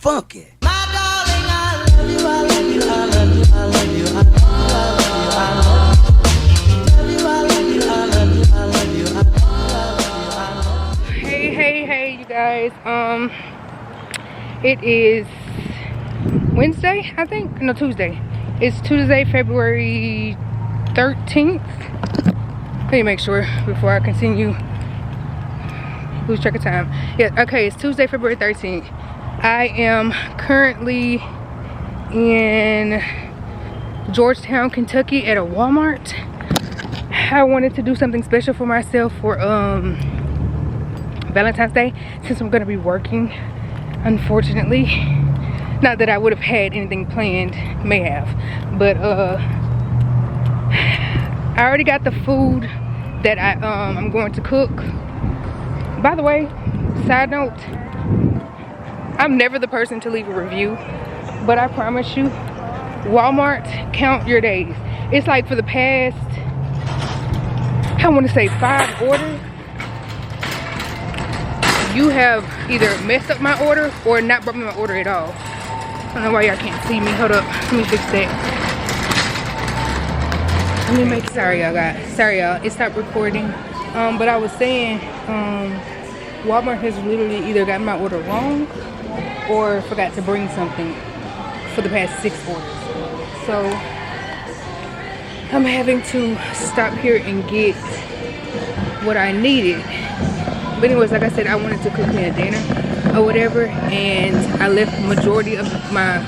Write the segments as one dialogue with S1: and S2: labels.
S1: funky.
S2: Hey, you guys. It is Wednesday, I think. No, Tuesday. It's Tuesday, February 13th. Let me make sure before I continue. Lose track of time. Yeah, okay, it's Tuesday, February 13th. I am currently in Georgetown, Kentucky at a Walmart. I wanted to do something special for myself for Valentine's Day, since I'm gonna be working, unfortunately. Not that I would have had anything planned, may have, but I already got the food that I'm going to cook. By the way, side note, I'm never the person to leave a review, but I promise you, Walmart, count your days. It's like for the past, I want to say 5 orders, you have either messed up my order or not brought me my order at all. I don't know why y'all can't see me. Hold up, let me fix that. Let me make, sorry y'all, it stopped recording. But I was saying, Walmart has literally either got my order wrong or forgot to bring something for the past 6 orders. So I'm having to stop here and get what I needed. But anyways, like I said, I wanted to cook me a dinner or whatever, and I left the majority of my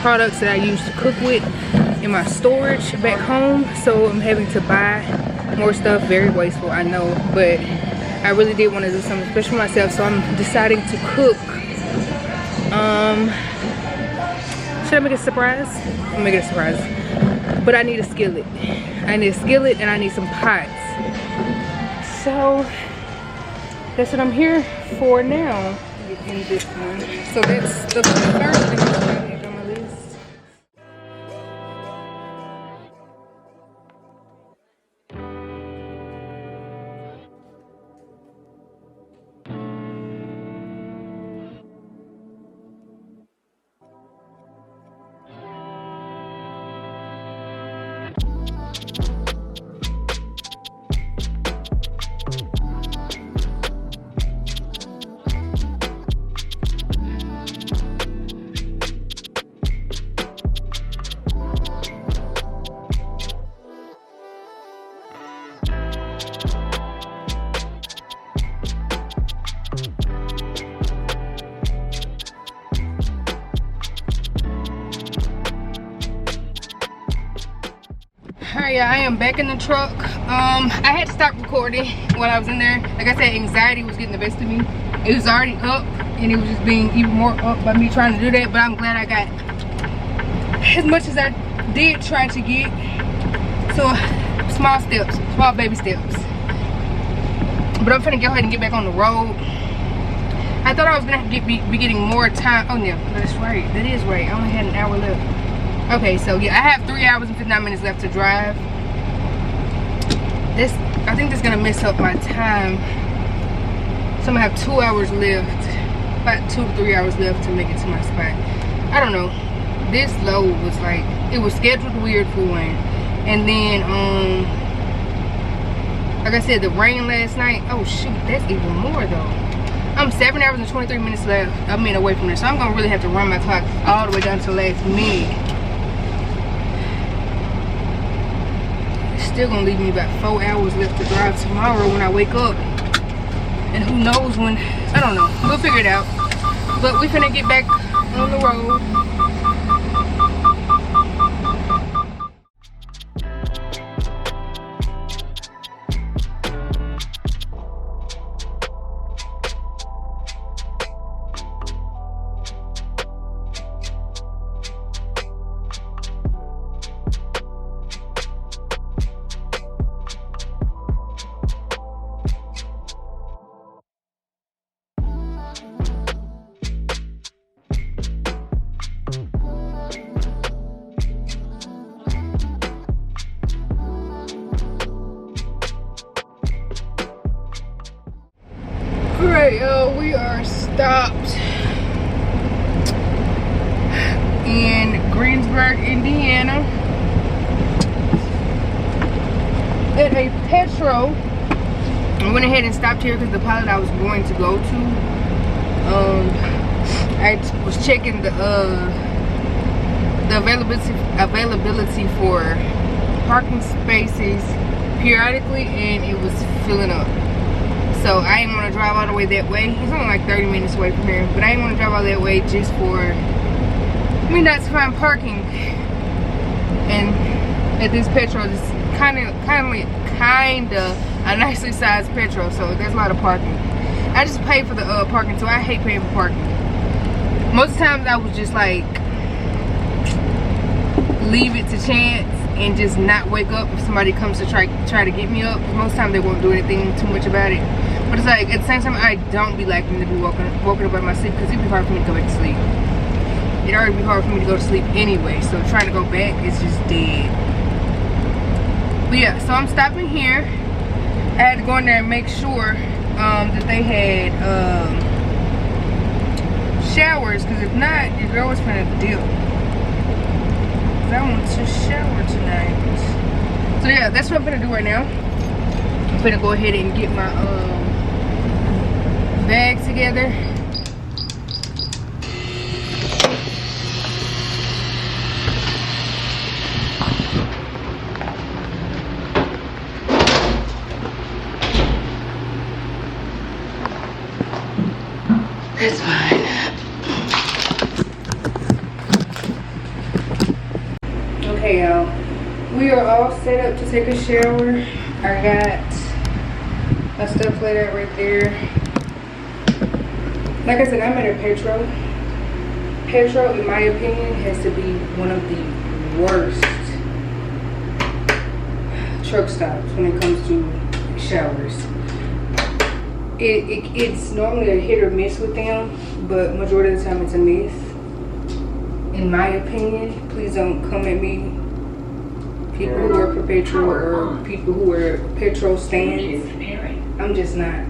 S2: products that I used to cook with in my storage back home, so I'm having to buy more stuff. Very wasteful, I know, but I really did want to do something special for myself, so I'm deciding to cook. Should I make it a surprise? I'll make it a surprise, but I need a skillet. I need a skillet and I need some pots. So that's what I'm here for now. Get in this one. So that's the first thing that's on my list. Alright, yeah, I am back in the truck. I had to stop recording while I was in there. Like I said, anxiety was getting the best of me. It was already up, and it was just being even more up by me trying to do that. But I'm glad I got as much as I did try to get. So small steps, small baby steps. But I'm finna go ahead and get back on the road. I thought I was gonna be getting more time. Oh yeah, that's right. That is right. I only had an hour left. Okay, so yeah, I have 3 hours and 59 minutes left to drive. This, I think this is gonna mess up my time. So I'm gonna have 2 hours left, about 2 to 3 hours left to make it to my spot. I don't know. This load was like, it was scheduled weird for one, and then like I said, the rain last night. Oh shoot, that's even more though. I'm 7 hours and 23 minutes left. I mean, away from this, so I'm gonna really have to run my clock all the way down to the last minute. Still gonna leave me about 4 hours left to drive tomorrow when I wake up, and who knows when. I don't know, we'll figure it out. But we finna get back on the road. Alright, we are stopped in Greensburg, Indiana, at a Petro. I went ahead and stopped here because the pilot I was going to go to, I was checking the availability for parking spaces periodically, and it was filling up. So I didn't want to drive all the way that way. It's only like 30 minutes away from here, but I didn't want to drive all that way just for me not to find parking. And at this Petro, it's kind of a nicely sized Petro, so there's a lot of parking. I just pay for the parking, so I hate paying for parking. Most times I would just like leave it to chance and just not wake up if somebody comes to try to get me up. Most times they won't do anything too much about it. But it's like at the same time I don't be liking to be woken up by my sleep, because it'd be hard for me to go back to sleep. It'd already be hard for me to go to sleep anyway, so trying to go back is just dead. But yeah, so I'm stopping here. I had to go in there and make sure that they had showers, because if not, your girl was gonna dip. I want to shower tonight. So yeah, that's what I'm gonna do right now. I'm gonna go ahead and get my bag together. It's fine. Okay, y'all. We are all set up to take a shower. I got my stuff laid out right there. Like I said, I'm at a Petro. Petro, in my opinion, has to be one of the worst truck stops when it comes to showers. It's normally a hit or miss with them, but majority of the time it's a miss. In my opinion, please don't come at me, people who work for Petro or people who are Petro stands. I'm just not.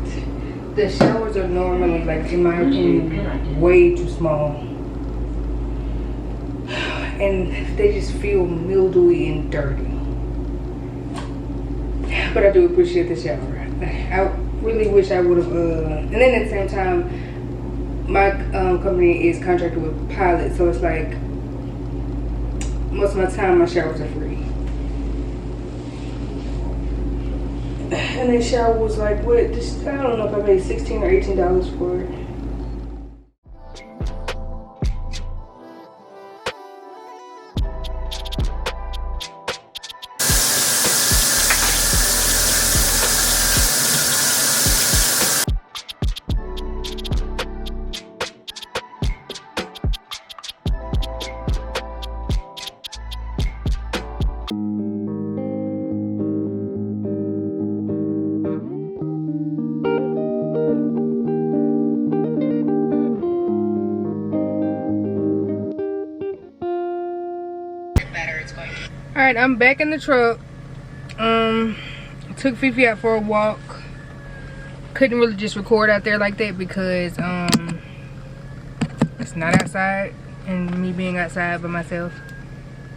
S2: The showers are normally, like in my opinion, way too small, and they just feel mildewy and dirty. But I do appreciate the shower. I really wish I would have, and then at the same time, my company is contracted with pilots, so it's like most of my time my showers are free. And this shower was like, what? Just, I don't know if I paid $16 or $18 for it. Alright, I'm back in the truck. Took Fifi out for a walk. Couldn't really just record out there like that because it's not outside, and me being outside by myself,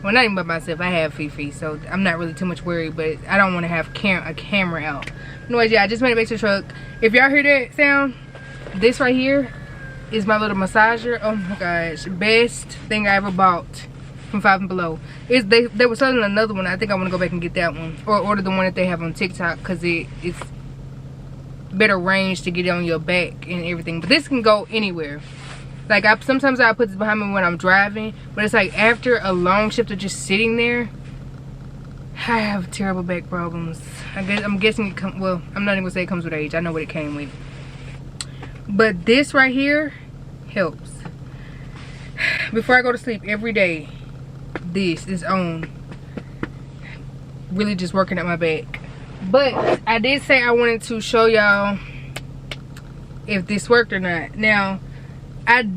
S2: well, not even by myself, I have Fifi, so I'm not really too much worried, but I don't want to have a camera out. Anyways, yeah, I just made it back to the truck. If y'all hear that sound, this right here is my little massager. Oh my gosh, best thing I ever bought from Five and Below. They were selling another one. I think I want to go back and get that one, or order the one that they have on TikTok, because it's better range to get it on your back and everything. But this can go anywhere. Like, sometimes I put this behind me when I'm driving, but it's like after a long shift of just sitting there, I have terrible back problems. I'm guessing it well, I'm not even gonna say it comes with age. I know what it came with. But this right here helps. Before I go to sleep every day, this is on. Really just working at my back. But I did say I wanted to show y'all if this worked or not. Now, I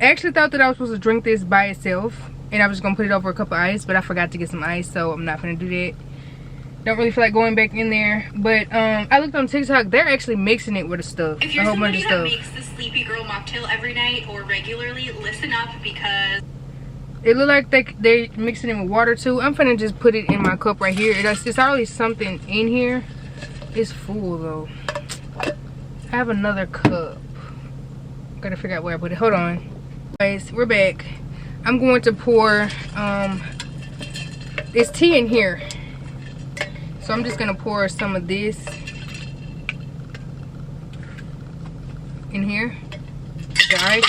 S2: actually thought that I was supposed to drink this by itself, and I was just gonna put it over a cup of ice, but I forgot to get some ice, so I'm not gonna do that. Don't really feel like going back in there. But I looked on TikTok, they're actually mixing it with the stuff.
S1: If you're somebody that makes the Sleepy Girl mocktail every night or regularly, listen up, because
S2: It look like they mixing it with water too. I'm finna just put it in my cup right here. It's already something in here. It's full though. I have another cup. Gotta figure out where I put it. Hold on. Guys, we're back. I'm going to pour it's tea in here. So I'm just gonna pour some of this in here. The ice.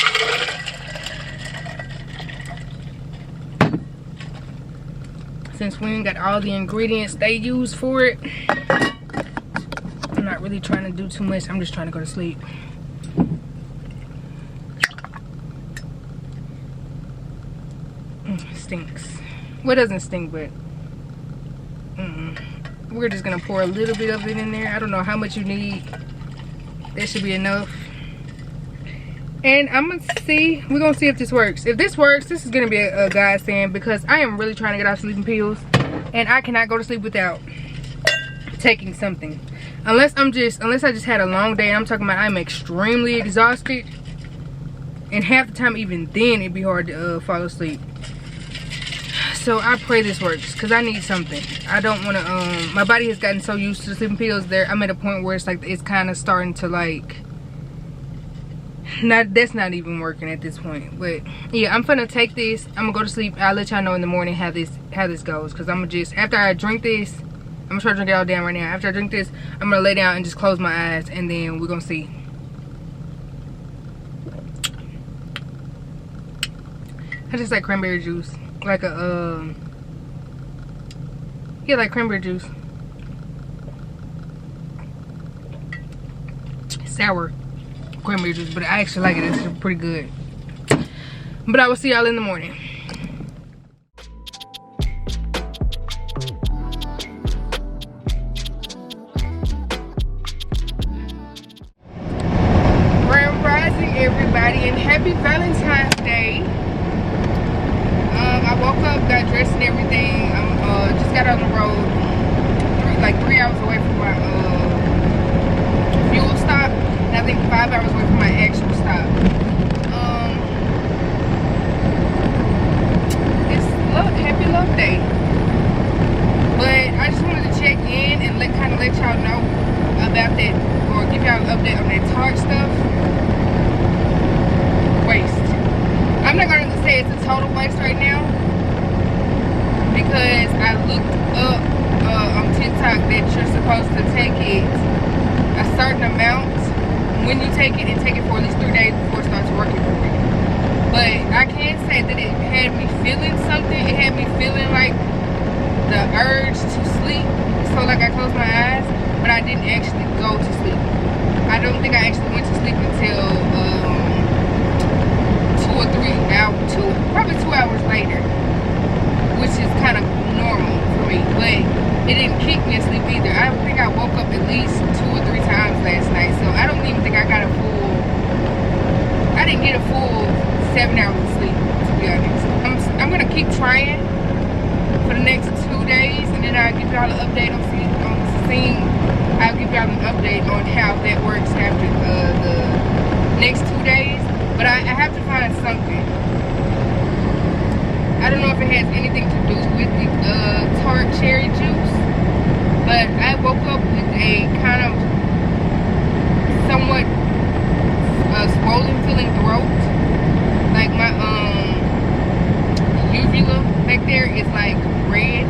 S2: Since we ain't got all the ingredients they use for it, I'm not really trying to do too much. I'm just trying to go to sleep. Stinks. Well, it doesn't stink, but we're just gonna pour a little bit of it in there. I don't know how much you need. That should be enough. And I'm gonna see, we're gonna see if this works. If this works, this is gonna be a godsend, because I am really trying to get off sleeping pills and I cannot go to sleep without taking something. Unless I just had a long day, and I'm talking about I'm extremely exhausted, and half the time even then it'd be hard to fall asleep. So I pray this works, because I need something. I don't want to my body has gotten so used to the sleeping pills there. I'm at a point where it's like it's kind of starting to like that's not even working at this point. But yeah, I'm gonna take this. I'm gonna go to sleep. I'll let y'all know in the morning how this goes, because I'm gonna just, after I drink this, I'm gonna try to drink it all down right now. After I drink this, I'm gonna lay down and just close my eyes, and then we're gonna see. I just like cranberry juice, like a yeah, like cranberry juice. Sour cranberry juice, but I actually like it. It's pretty good. But I will see y'all in the morning. Grand rising, everybody, and happy Valentine's Day. I woke up, got dressed and everything. Just got on the road, like 3 hours away from my fuel stop. I think 5 hours away from my actual stop. It's happy love day. But I just wanted to check in and kind of let y'all know about that, or give y'all an update on that Tarte stuff. Waste. I'm not gonna say it's a total waste right now, because I looked up on TikTok that you're supposed to take it a certain amount when you take it, and take it for at least 3 days before it starts working for me. But I can say that it had me feeling something. It had me feeling like the urge to sleep. So like I closed my eyes, but I didn't actually go to sleep. I don't think I actually went to sleep until 2 or 3 hours, probably 2 hours later, which is kind of normal for me. But it didn't kick me asleep either. I think I woke up at least 2 or 3 times last night, so I don't even think I got I didn't get a full 7 hours of sleep, to be honest. I'm gonna keep trying for the next 2 days, and then I'll give y'all an update on seeing. I'll give y'all an update on how that works after the next 2 days. But I have to find something. I don't know if it has anything to do with the Tarte cherry juice, but I woke up with a kind of somewhat swollen feeling throat. Like my uvula back there is like red,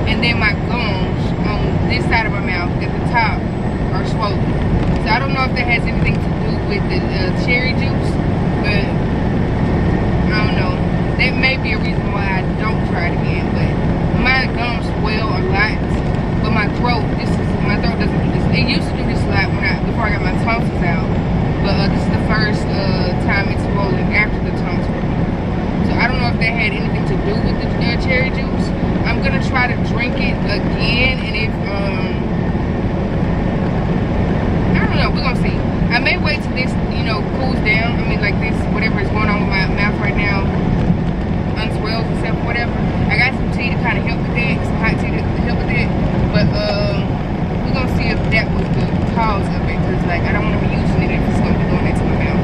S2: and then my gums on this side of my mouth at the top are swollen. So I don't know if that has anything to do with the cherry juice, but I don't know. That may be a reason why I don't try it again. But my gums swell a lot, but my throat doesn't do this. It used to do this a lot before I got my tonsils out, but this is the first time it's swollen after the tonsils. So I don't know if that had anything to do with the cherry juice. I'm gonna try to drink it again, and if I don't know, we're gonna see. I may wait till this, cools down. I mean, like this, whatever is going on with my mouth right now, unswells itself, whatever. I got some tea to kind of help with that, some hot tea to help with that. But we're gonna see if that was the cause of it, because like I don't want to be using it if it's gonna be doing that to my mouth.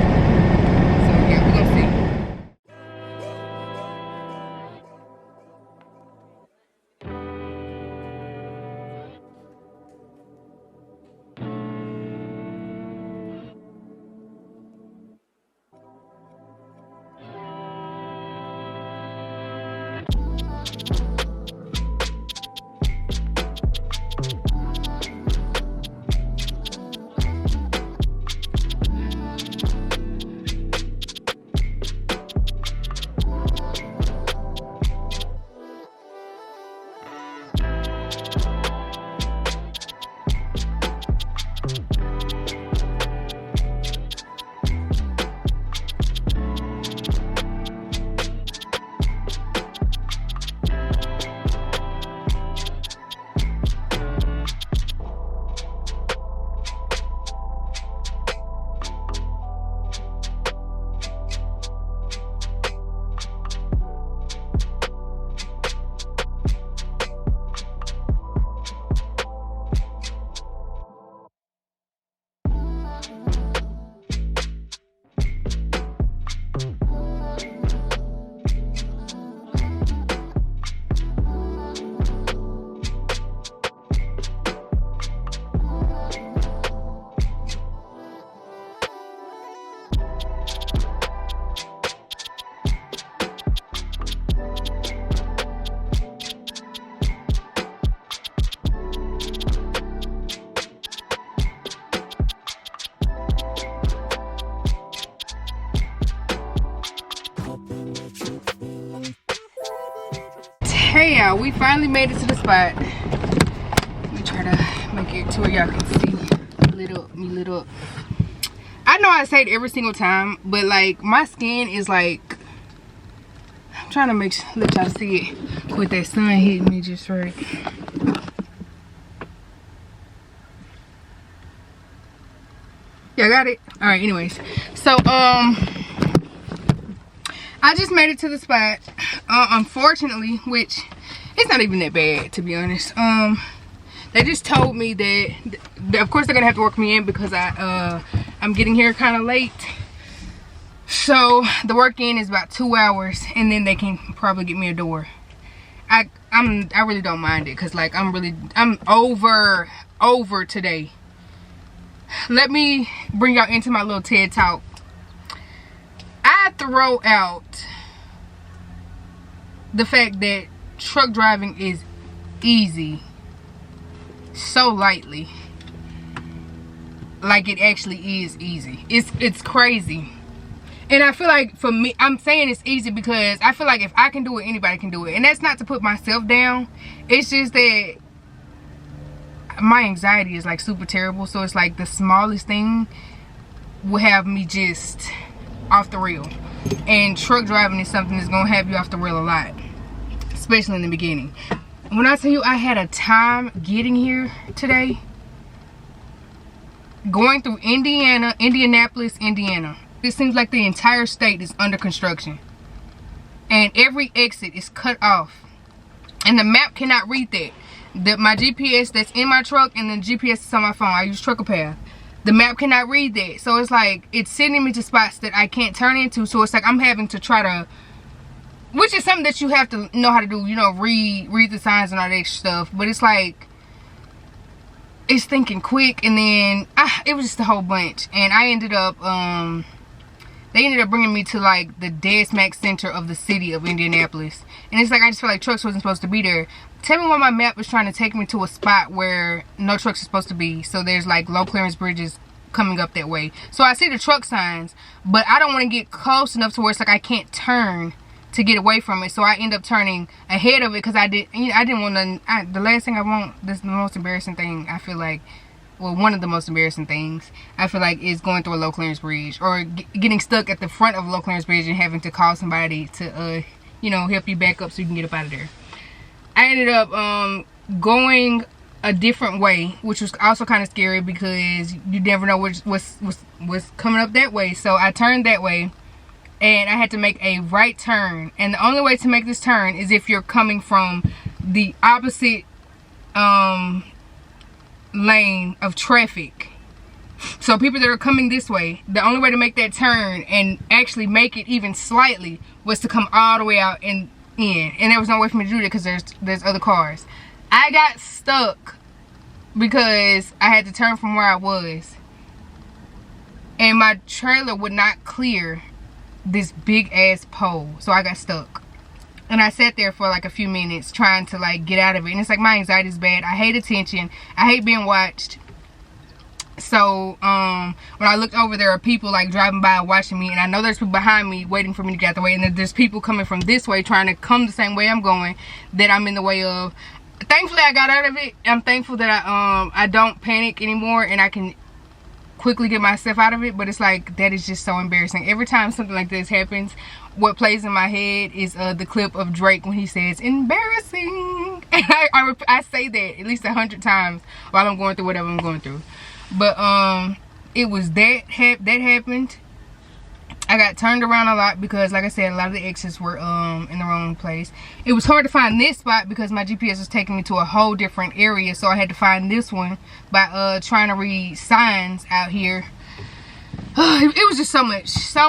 S2: Hey y'all, we finally made it to the spot. Let me try to make it to where y'all can see me lit up. I know I say it every single time, but like my skin is like, I'm trying to let y'all see it with that sun hitting me just right. Y'all got it? All right, anyways. So I just made it to the spot. Unfortunately, which it's not even that bad, to be honest. They just told me that of course they're gonna have to work me in because I'm getting here kind of late. So the work in is about 2 hours, and then they can probably get me a door. I really don't mind it because like I'm over today. Let me bring y'all into my little TED talk. I throw out the fact that truck driving is easy so lightly. Like it actually is easy. It's crazy. And I feel like for me, I'm saying it's easy because I feel like if I can do it, anybody can do it. And that's not to put myself down. It's just that my anxiety is like super terrible. So it's like the smallest thing will have me just off the rail. And truck driving is something that's gonna have you off the rail a lot, especially in the beginning. When I tell you I had a time getting here today, going through Indianapolis, Indiana. It seems like the entire state is under construction. And every exit is cut off. And the map cannot read that. My GPS that's in my truck and the GPS that's on my phone. I use TruckerPath. The map cannot read that. So it's like, it's sending me to spots that I can't turn into. So it's like I'm having to try to, which is something that you have to know how to do. You know, read the signs and all that extra stuff. But it's like, it's thinking quick. And then, it was just a whole bunch. And I ended up, they ended up bringing me to like the dead smack center of the city of Indianapolis. And it's like, I just feel like trucks wasn't supposed to be there. Tell me why my map was trying to take me to a spot where no trucks are supposed to be. So there's like low clearance bridges coming up that way. So I see the truck signs, but I don't want to get close enough to where it's like I can't turn to get away from it. So I end up turning ahead of it because I didn't want to, the last thing I want, this is the most embarrassing thing I feel like, well, one of the most embarrassing things I feel like is going through a low clearance bridge or getting stuck at the front of a low clearance bridge and having to call somebody to, you know, help you back up so you can get up out of there. I ended up going a different way, which was also kind of scary because you never know what's coming up that way. So I turned that way and I had to make a right turn. And the only way to make this turn is if you're coming from the opposite lane of traffic. So people that are coming this way, the only way to make that turn and actually make it even slightly was to come all the way out and in. And there was no way for me to do that because there's other cars. I got stuck because I had to turn from where I was. And my trailer would not clear this big ass pole. So I got stuck. And I sat there for like a few minutes trying to like get out of it. And it's like my anxiety is bad. I hate attention. I hate being watched. So when I looked over, there are people like driving by watching me. And I know there's people behind me waiting for me to get out the way. And then there's people coming from this way trying to come the same way I'm going that I'm in the way of. Thankfully I got out of it. I'm thankful that I don't panic anymore and I can quickly get myself out of it. But it's like, that is just so embarrassing. Every time something like this happens, what plays in my head is the clip of Drake when he says embarrassing. And I say that at least 100 times while I'm going through whatever I'm going through. But it was that happened. I got turned around a lot because, like I said, a lot of the exits were in the wrong place. It was hard to find this spot because my GPS was taking me to a whole different area. So I had to find this one by trying to read signs out here. It was just so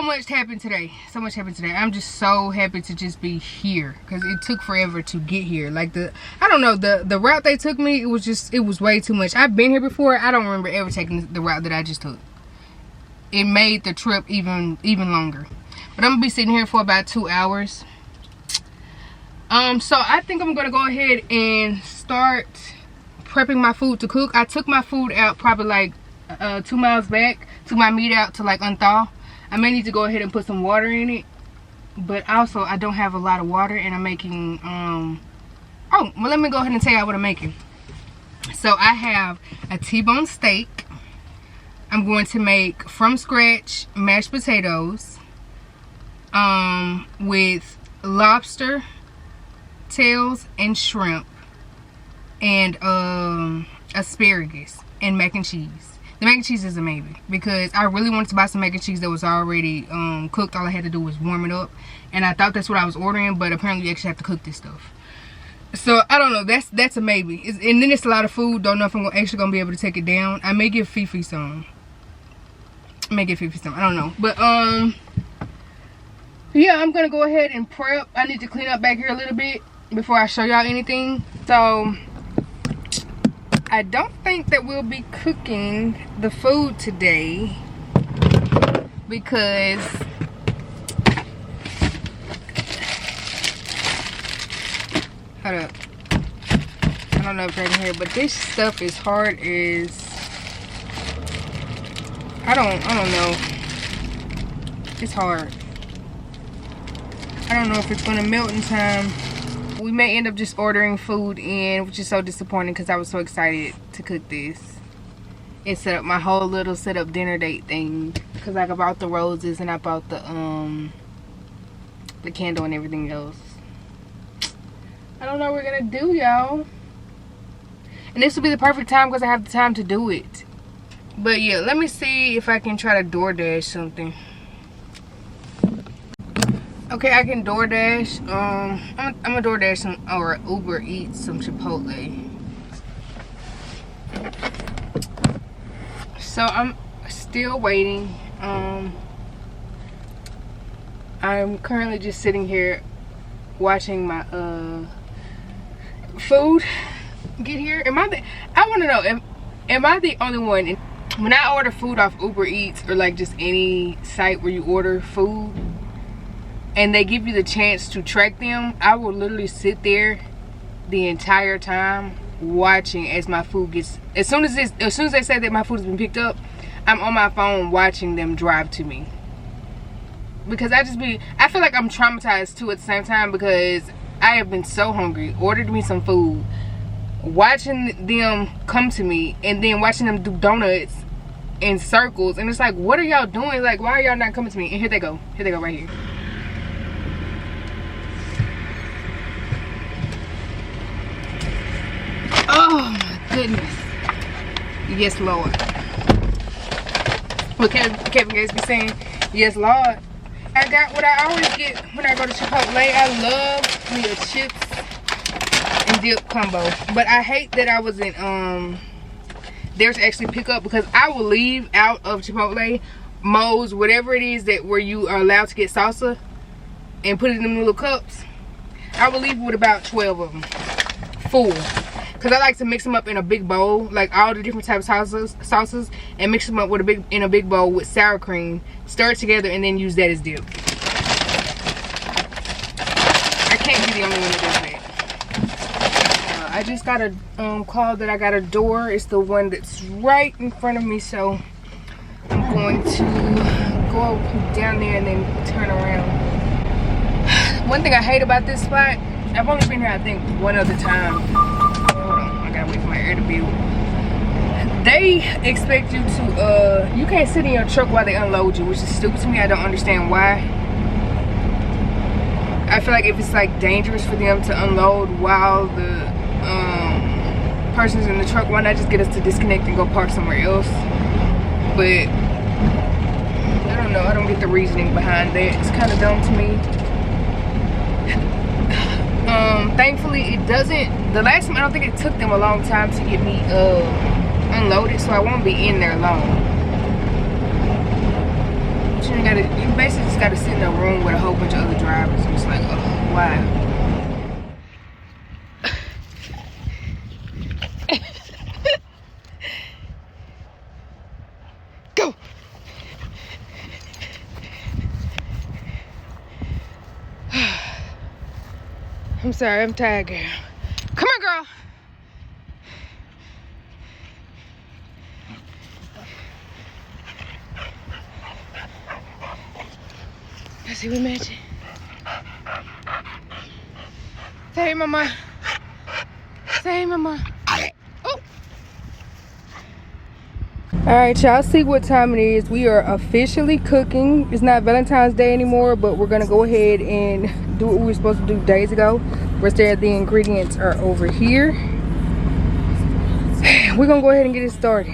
S2: much happened today. So much happened today. I'm just so happy to just be here because it took forever to get here. Like I don't know, the route they took me, it was way too much. I've been here before. I don't remember ever taking the route that I just took. It made the trip even longer. But I'm gonna be sitting here for about 2 hours. So I think I'm gonna go ahead and start prepping my food to cook. I took my food out probably like 2 miles back. Took my meat out to like unthaw. I may need to go ahead and put some water in it. But also I don't have a lot of water and I'm making Oh, well, let me go ahead and tell y'all what I'm making. So I have a T-bone steak. I'm going to make from scratch mashed potatoes with lobster tails and shrimp and asparagus and mac and cheese. The mac and cheese is a maybe because I really wanted to buy some mac and cheese that was already cooked. All I had to do was warm it up, and I thought that's what I was ordering, but apparently you actually have to cook this stuff. So I don't know. That's a maybe. And then it's a lot of food. Don't know if I'm actually gonna be able to take it down. I may give Fifi some. I don't know. But yeah, I'm gonna go ahead and prep. I need to clean up back here a little bit before I show y'all anything. So I don't think that we'll be cooking the food today because hold up. I don't know if they're in here, but this stuff is hard as I don't know. It's hard. I don't know if it's gonna melt in time. We may end up just ordering food in, which is so disappointing because I was so excited to cook this and set up my whole little setup dinner date thing. Because like I bought the roses and I bought the candle and everything else. I don't know what we're gonna do, y'all. And this will be the perfect time because I have the time to do it. But yeah, let me see if I can try to DoorDash something. Okay, I can DoorDash. I'm gonna DoorDash some or Uber Eats some Chipotle. So I'm still waiting. I'm currently just sitting here watching my food get here. I want to know, am I the only one? When I order food off Uber Eats or like just any site where you order food and they give you the chance to track them, I will literally sit there the entire time watching as my food gets, as soon as they say that my food has been picked up, I'm on my phone watching them drive to me. Because I feel like I'm traumatized too at the same time because I have been so hungry, ordered me some food, watching them come to me, and then watching them do donuts in circles, and it's like, what are y'all doing? Like, why are y'all not coming to me? And here they go right here. Oh my goodness. Yes, Lord. What Kevin Gates be saying? Yes, Lord. I got what I always get when I go to Chipotle. I love me a chips and dip combo. But I hate that I wasn't there to actually pick up because I will leave out of Chipotle, Moe's, whatever it is that where you are allowed to get salsa and put it in them little cups. I will leave with about 12 of them. Full. Because I like to mix them up in a big bowl, like all the different types of sauces, and mix them up with in a big bowl with sour cream, stir it together, and then use that as dip. I can't be the only one that does that. I just got a call that I got a door. It's the one that's right in front of me, so I'm going to go down there and then turn around. One thing I hate about this spot, I've only been here I think one other time. Gotta wait for my air to build. They expect you to you can't sit in your truck while they unload you, which is stupid to me. I don't understand why. I feel like if it's like dangerous for them to unload while the person's in the truck, why not just get us to disconnect and go park somewhere else? But I don't know, I don't get the reasoning behind that. It's kind of dumb to me. Thankfully it doesn't, the last time I don't think it took them a long time to get me unloaded, so I won't be in there long. But you basically just gotta sit in a room with a whole bunch of other drivers. And it's like, oh, why? Go! I'm sorry, I'm tired, girl. Come on, girl. I see we matching. Say hey, mama. Say, mama. Oh. Alright, y'all see what time it is. We are officially cooking. It's not Valentine's Day anymore, but we're gonna go ahead and do what we were supposed to do days ago. Rest of the ingredients are over here. We're gonna go ahead and get it started.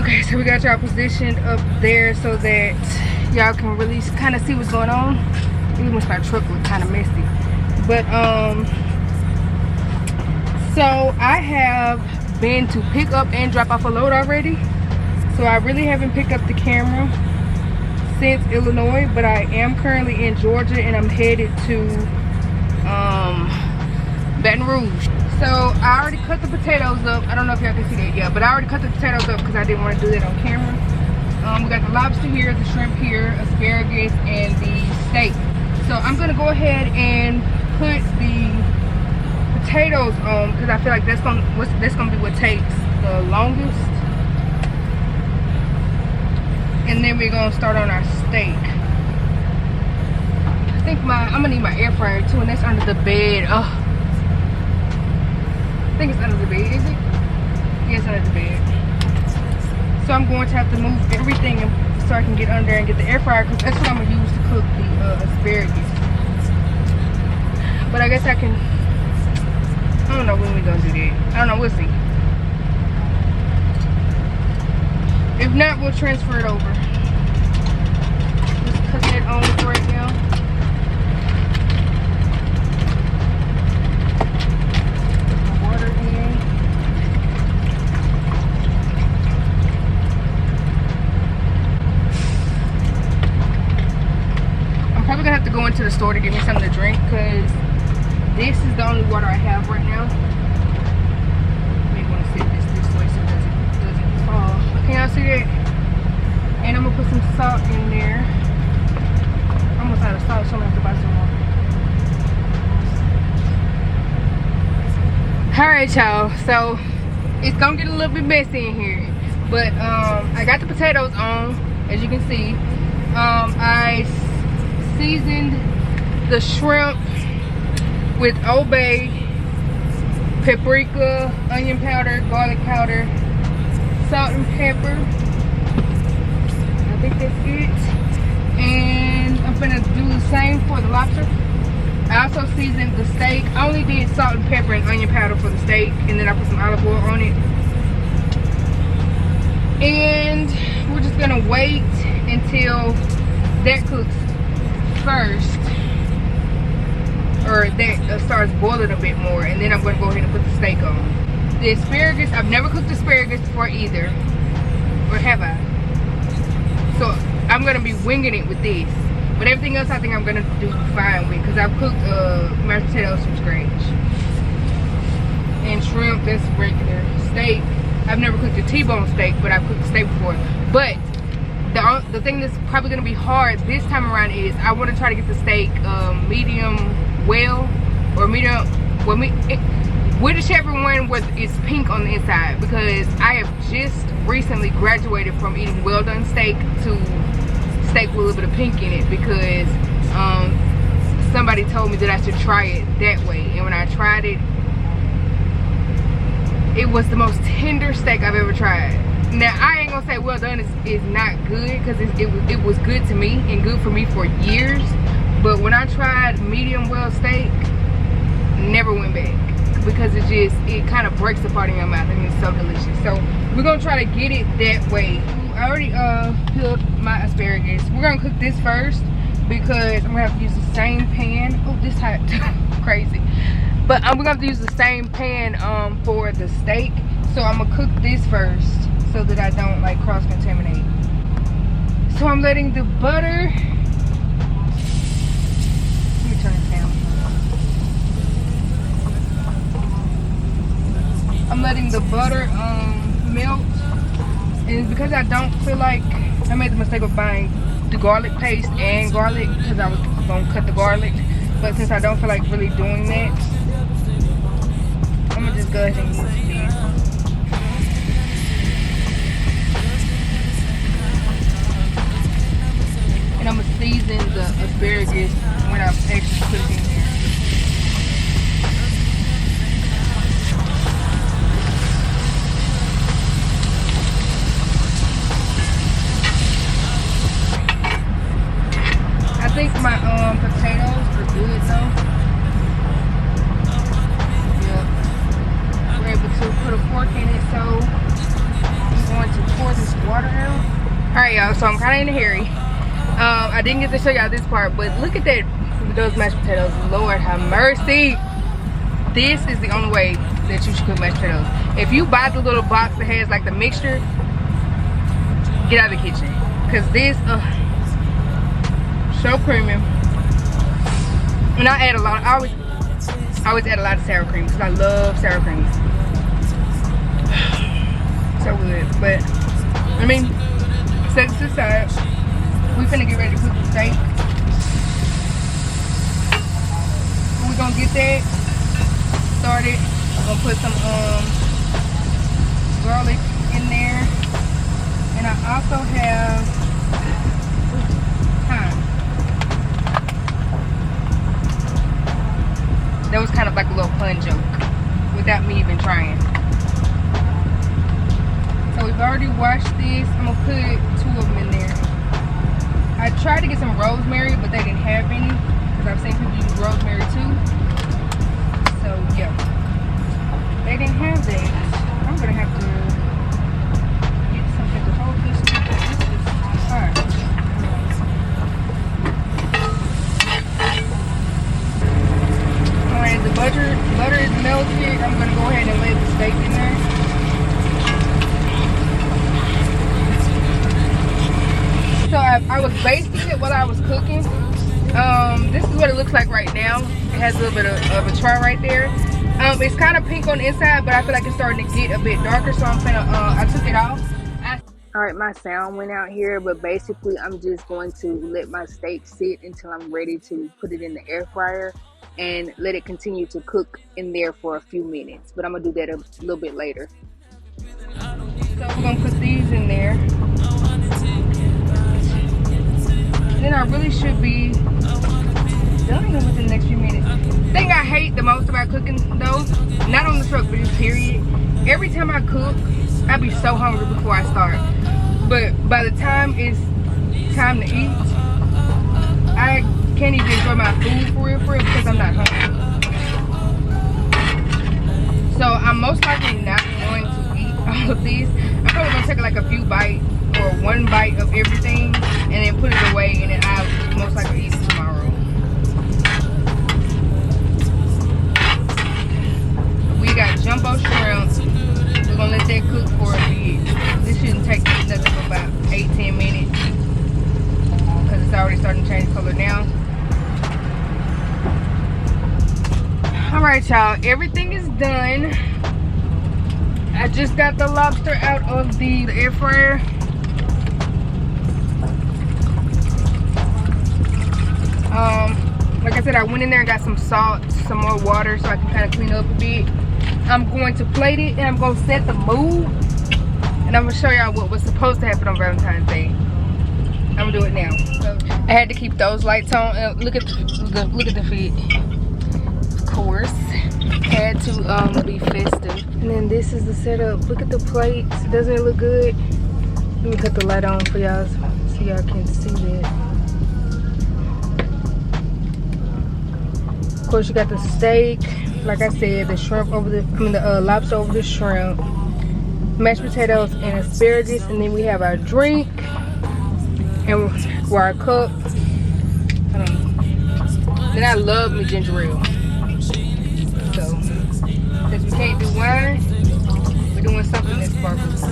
S2: Okay, so we got y'all positioned up there so that y'all can really kind of see what's going on. Even my truck look kind of messy. But so I have been to pick up and drop off a load already, so I really haven't picked up the camera since Illinois, but I am currently in Georgia and I'm headed to Baton Rouge. So I already cut the potatoes up. I don't know if y'all can see that yet, but I already cut the potatoes up because I didn't want to do that on camera. We got the lobster here, the shrimp here, asparagus, and the steak. So I'm gonna go ahead and put the potatoes on because I feel like that's gonna be what takes the longest, and then we're gonna start on our steak. I think I'm gonna need my air fryer too, and that's under the bed. Oh, I think it's under the bed. Is it? Yes, under the bed. So I'm going to have to move everything so I can get under and get the air fryer because that's what I'm gonna use to cook the asparagus. But I guess I can. I don't know when we're gonna do that. I don't know, we'll see. If not, we'll transfer it over. Just cooking it on right now. Put the water in. I'm probably gonna have to go into the store to get me something to drink because this is the only water I have right now. Maybe want to sit this way so it doesn't fall. Can y'all see that? And I'm gonna put some salt in there. I'm almost out of salt, so I'm gonna have to buy some more. Alright, y'all. So it's gonna get a little bit messy in here. But I got the potatoes on, as you can see. I seasoned the shrimp with Old Bay, paprika, onion powder, garlic powder, salt and pepper. I think that's it. And I'm gonna do the same for the lobster. I also seasoned the steak. I only did salt and pepper and onion powder for the steak, and then I put some olive oil on it. And we're just gonna wait until that cooks first, or that starts boiling a bit more, and then I'm going to go ahead and put the steak on. The asparagus, I've never cooked asparagus before either, or have I? So I'm going to be winging it with this, but everything else I think I'm going to do fine with, because I've cooked mashed potatoes from scratch, and shrimp, that's regular. Steak, I've never cooked a T-bone steak, but I've cooked steak before. But the thing that's probably going to be hard this time around is I want to try to get the steak medium well, or medium, well, whichever one is pink on the inside, because I have just recently graduated from eating well done steak to steak with a little bit of pink in it, because somebody told me that I should try it that way, and when I tried it, it was the most tender steak I've ever tried. Now I ain't gonna say well done is not good, because it was good to me and good for me for years, but when I tried medium well steak, never went back, because it kind of breaks apart in your mouth and it's so delicious. So we're gonna try to get it that way. I already peeled my asparagus. We're gonna cook this first because I'm gonna have to use the same pan. Oh, this hot. Crazy. But we're gonna have to use the same pan for the steak. So I'm gonna cook this first so that I don't like cross-contaminate. So I'm letting the butter, let me turn it down. I'm letting the butter melt, and because I don't feel like, I made the mistake of buying the garlic paste and garlic because I was gonna cut the garlic, but since I don't feel like really doing that, I'm gonna just go ahead and use this. And I'm gonna season the asparagus when I actually put it in here. My potatoes are good though. Yep. We're able to put a fork in it, so I'm going to pour this water out. Alright y'all, so I'm kinda in a hurry. I didn't get to show y'all this part, but look at that, those mashed potatoes. Lord have mercy. This is the only way that you should cook mashed potatoes. If you buy the little box that has like the mixture, get out of the kitchen. Cause this, so creamy. And I add a lot. I always add a lot of sour cream because I love sour cream. So good. But I mean, set this aside. We finna get ready to cook the steak. We're gonna get that started. I'm gonna put some garlic in there, and I also have thyme. That was kind of like a little pun joke without me even trying. So we've already washed this. I'm gonna put 2 of them in there. I tried to get some rosemary, but they didn't have any because I've seen people use rosemary too. So yeah, they didn't have that. I'm gonna have to get something to hold this. Alright. Alright, the butter is melted. I'm gonna go ahead and lay the steak in there. So I was basting it while I was cooking. This is what it looks like right now. It has a little bit of a char right there. It's kind of pink on the inside, but I feel like it's starting to get a bit darker, so I'm gonna I took it off. All right, my sound went out here, but basically I'm just going to let my steak sit until I'm ready to put it in the air fryer and let it continue to cook in there for a few minutes. But I'm gonna do that a little bit later. So we're gonna put these in there. Then I really should be done within the next few minutes. The thing I hate the most about cooking though, not on the truck, but just period, every time I cook, I be so hungry before I start. But by the time it's time to eat, I can't even enjoy my food for real because I'm not hungry. So I'm most likely not going to eat all of these. I'm probably gonna take like a few bites or 1 bite of everything and then put it away, and then I'll most likely eat it tomorrow. We got jumbo shrimp. We're gonna let that cook for a bit. This shouldn't take nothing but about 8-10 minutes because it's already starting to change color now. Alright y'all, everything is done. I just got the lobster out of the air fryer. Like I said, I went in there and got some salt, some more water so I can kind of clean up a bit. I'm going to plate it and I'm going to set the mood, and I'm going to show y'all what was supposed to happen on Valentine's Day. I'm going to do it now. So I had to keep those lights on. Look at the feet. Of course, had to be festive. And then this is the setup. Look at the plates. Doesn't it look good? Let me cut the light on for y'all so y'all can see that. Of course, you got the steak, like I said, the shrimp over the, the lobster over the shrimp, mashed potatoes and asparagus, and then we have our drink and our cup. Then I love me ginger ale. So, since we can't do wine, we're doing something that's sparkles.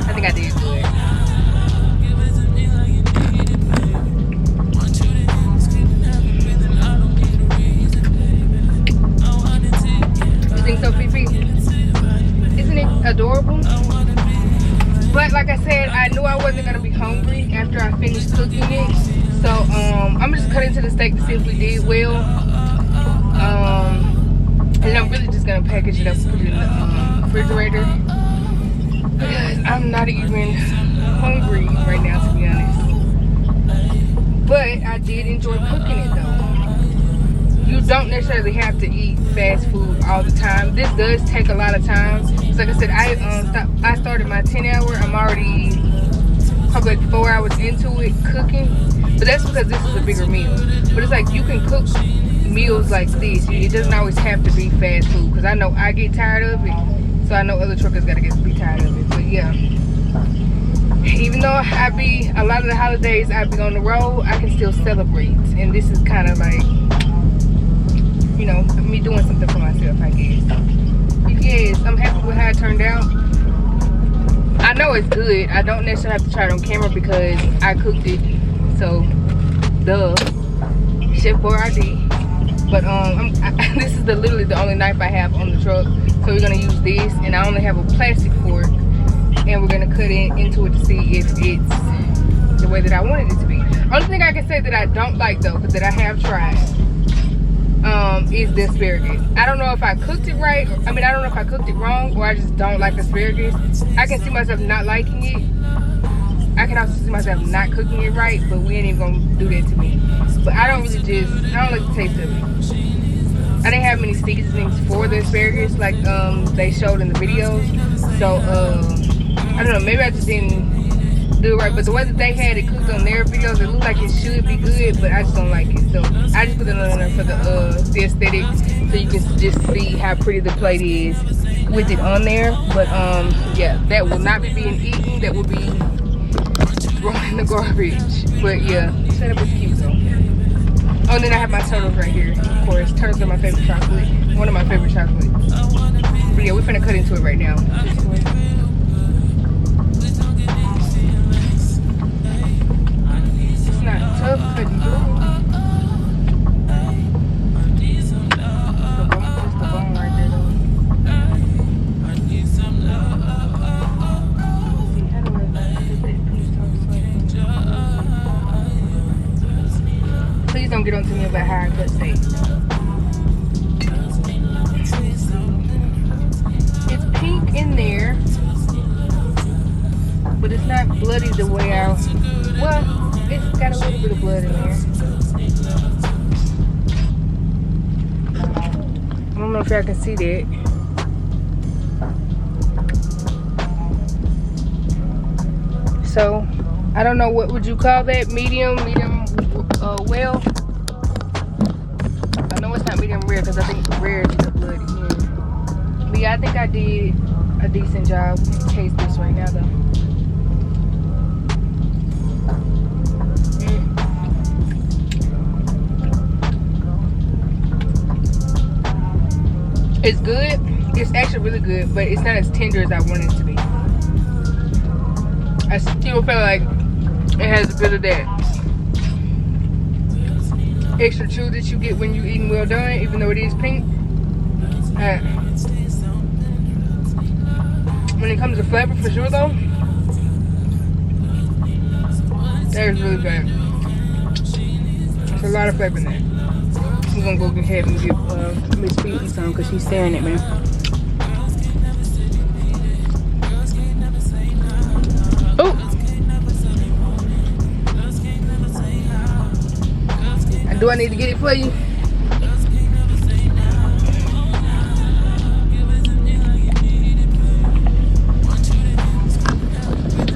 S2: I think I did good. You think so, Fifi? Isn't it adorable? But like I said, I knew I wasn't gonna be hungry after I finished cooking it. So I'm just cutting to the steak to see if we did well. And I'm really just gonna package it up and put it in the refrigerator. Because I'm not even hungry right now, to be honest. But I did enjoy cooking it though. you don't necessarily have to eat fast food all the time. This does take a lot of time. So like I said, I started my 10-hour. I'm already probably like 4 hours into it cooking, but that's because this is a bigger meal. But it's like you can cook meals like this. It doesn't always have to be fast food, because I know I get tired of it, so I know other truckers gotta be tired of it. But yeah, even though I be a lot of the holidays I be on the road, I can still celebrate, and this is kind of like, you know, me doing something for myself, I guess. Yes, I'm happy with how it turned out. I know it's good. I don't necessarily have to try it on camera because I cooked it, so duh, Chef Boyardee. But this is literally the only knife I have on the truck, so we're gonna use this, and I only have a plastic fork, and we're gonna cut it into it to see if it's the way that I wanted it to be. Only thing I can say that I don't like though, but that I have tried, is the asparagus. I don't know if I cooked it right. I mean, I don't know if I cooked it wrong, or I just don't like asparagus. I can see myself not liking it. I can also see myself not cooking it right, but we ain't even gonna do that to me. But I don't like the taste of it. I didn't have many seasonings for the asparagus like they showed in the videos. So I don't know, maybe I just didn't do it right. But the way that they had it cooked on their videos, it looked like it should be good, but I just don't like it. So I just put it on there for the aesthetic, so you can just see how pretty the plate is with it on there. But yeah, that will not be being eaten. That will be thrown in the garbage. But yeah, setup was cute though. Oh, and then I have my turtles right here. Of course, turtles are my favorite chocolate. One of my favorite chocolates. But yeah, we're finna cut into it right now. It's not tough cutting through. It's the bone right there though. Please don't get on to me about how I cut steak. It's pink in there, but it's not bloody the way well, it's got a little bit of blood in there. I don't know if y'all can see that. So, I don't know, what would you call that? Medium well. I know it's not medium rare because I think rare is the blood in. But yeah, I think I did a decent job. We can taste this right now though. It's good. It's actually really good, but it's not as tender as I want it to be. I still feel like it has a bit of that extra chew that you get when you eating well done, even though it is pink. When it comes to flavor, for sure though, that is really bad. There's a lot of flavor in there. I'm gonna go ahead and give Miss Pete some because she's staring at me. Oh! Do I need to get it for you?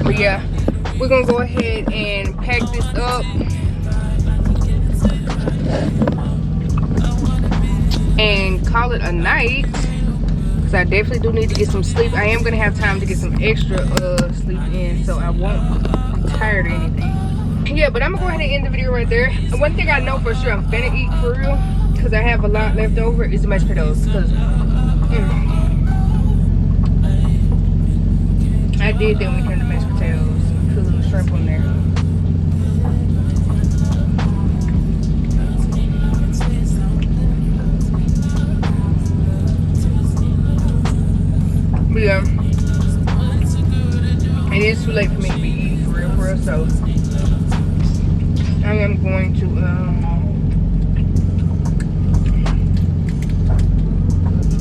S2: But yeah, we're gonna go ahead and pack this up and call it a night, because I definitely do need to get some sleep. I am gonna have time to get some extra sleep in, so I won't be tired or anything. Yeah, but I'm gonna go ahead and end the video right there. One thing I know for sure I'm finna eat for real, because I have a lot left over, is the mashed potatoes. Because I did that when it came to mashed potatoes. Put a little shrimp on there. But yeah, it is too late for me to be eating for real, so I am going to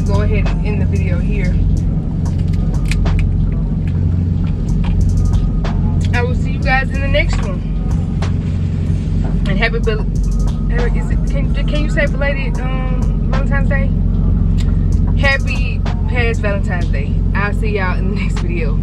S2: go ahead and end the video here. I will see you guys in the next one. And happy Can you say belated Valentine's Day? Happy past Valentine's Day. I'll see y'all in the next video.